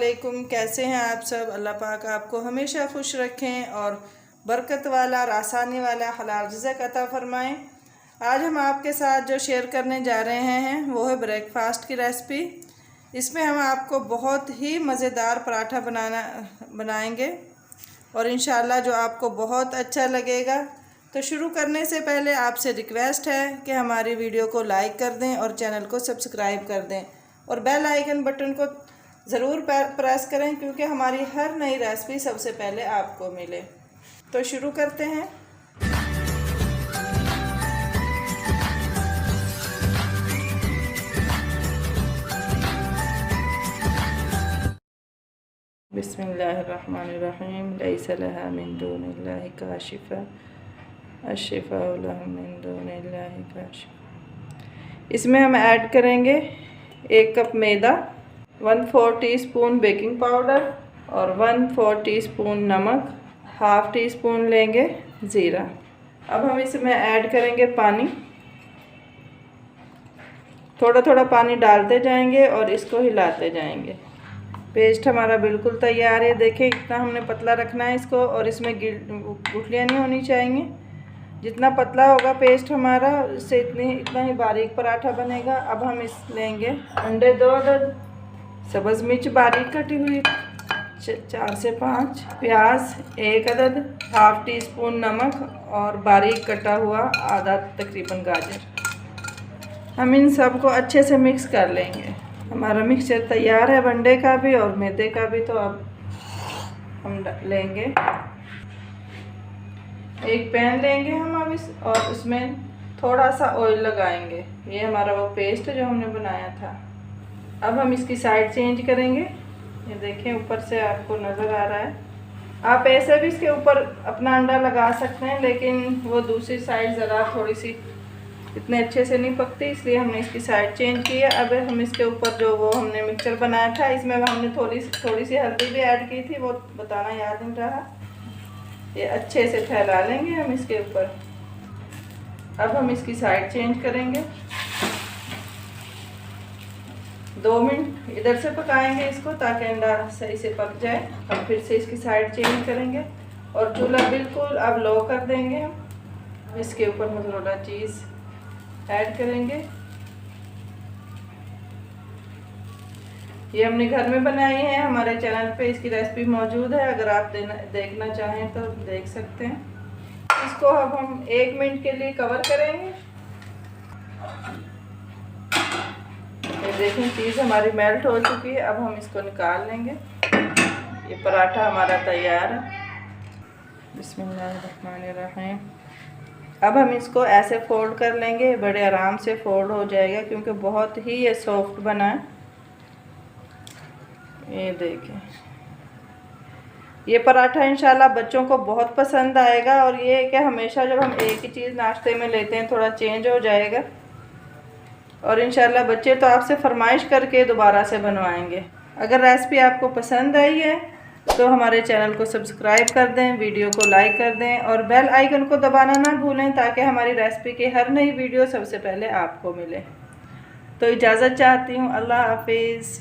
वालेकुम। कैसे हैं आप सब? अल्लाह पाक आपको हमेशा खुश रखें और बरकत वाला और आसानी वाला हलाल रिज़्क़ अता फ़रमाएँ। आज हम आपके साथ जो शेयर करने जा रहे हैं वो है ब्रेकफास्ट की रेसिपी। इसमें हम आपको बहुत ही मज़ेदार पराठा बनाएंगे और इंशाल्लाह जो आपको बहुत अच्छा लगेगा। तो शुरू करने से पहले आपसे रिक्वेस्ट है कि हमारी वीडियो को लाइक कर दें और चैनल को सब्सक्राइब कर दें और बेल आइकन बटन को ज़रूर प्रेस करें क्योंकि हमारी हर नई रेसिपी सबसे पहले आपको मिले। तो शुरू करते हैं। बिस्मिल्लाहिर्रहमानिर्रहीम। लैसा लहा मिन दूनिल्लाहि काशिफा अश्शिफा लहा मिन दूनिल्लाहि काशिफा। इसमें हम ऐड करेंगे 1 कप मैदा, 1/4 टीस्पून बेकिंग पाउडर और 1/4 टीस्पून नमक, हाफ़ टी स्पून लेंगे ज़ीरा। अब हम इसमें ऐड करेंगे पानी। थोड़ा थोड़ा पानी डालते जाएंगे और इसको हिलाते जाएंगे। पेस्ट हमारा बिल्कुल तैयार है। देखें इतना हमने पतला रखना है इसको और इसमें गुठलियाँ नहीं होनी चाहिए। जितना पतला होगा पेस्ट हमारा उससे इतना ही बारीक पराठा बनेगा। अब हम इस लेंगे अंडे 2 अदद, सब्ज़ मिर्च बारीक कटी हुई 4 से 5, प्याज 1 अदद, हाफ़ टी स्पून नमक और बारीक कटा हुआ आधा तकरीबन गाजर। हम इन सब को अच्छे से मिक्स कर लेंगे। हमारा मिक्सचर तैयार है अंडे का भी और मैदे का भी। तो अब हम लेंगे एक पैन लेंगे हम अब और उसमें थोड़ा सा ऑयल लगाएंगे। ये हमारा वो पेस्ट जो हमने बनाया था। अब हम इसकी साइड चेंज करेंगे। ये देखें ऊपर से आपको नज़र आ रहा है। आप ऐसे भी इसके ऊपर अपना अंडा लगा सकते हैं लेकिन वो दूसरी साइड ज़रा थोड़ी सी इतने अच्छे से नहीं पकती, इसलिए हमने इसकी साइड चेंज की है। अब हम इसके ऊपर जो वो हमने मिक्सचर बनाया था इसमें हमने थोड़ी सी हल्दी भी ऐड की थी, वो बताना याद नहीं रहा। ये अच्छे से फैला लेंगे हम इसके ऊपर। अब हम इसकी साइड चेंज करेंगे। 2 मिनट इधर से पकाएंगे इसको ताकि अंडा सही से पक जाए। अब फिर से इसकी साइड चेंज करेंगे और चूल्हा बिल्कुल अब लो कर देंगे। हम इसके ऊपर मोज़रेला चीज़ ऐड करेंगे। ये हमने घर में बनाई है। हमारे चैनल पे इसकी रेसिपी मौजूद है, अगर आप देखना चाहें तो देख सकते हैं। इसको अब हम 1 मिनट के लिए कवर करेंगे। ये देखें चीज़ हमारी मेल्ट हो चुकी है। अब हम इसको निकाल लेंगे। ये पराठा हमारा तैयार है। बिस्मिल्लाहिर्रहमानिर्रहीम। अब हम इसको ऐसे फोल्ड कर लेंगे। बड़े आराम से फोल्ड हो जाएगा क्योंकि बहुत ही ये सॉफ्ट बना है। ये देखें ये पराठा इंशाल्लाह बच्चों को बहुत पसंद आएगा। और ये है कि हमेशा जब हम एक ही चीज़ नाश्ते में लेते हैं थोड़ा चेंज हो जाएगा और इंशाल्लाह बच्चे तो आपसे फरमाइश करके दोबारा से बनवाएंगे। अगर रेसिपी आपको पसंद आई है तो हमारे चैनल को सब्सक्राइब कर दें, वीडियो को लाइक कर दें और बेल आइकन को दबाना ना भूलें ताकि हमारी रेसिपी की हर नई वीडियो सबसे पहले आपको मिले। तो इजाज़त चाहती हूँ। अल्लाह हाफिज़।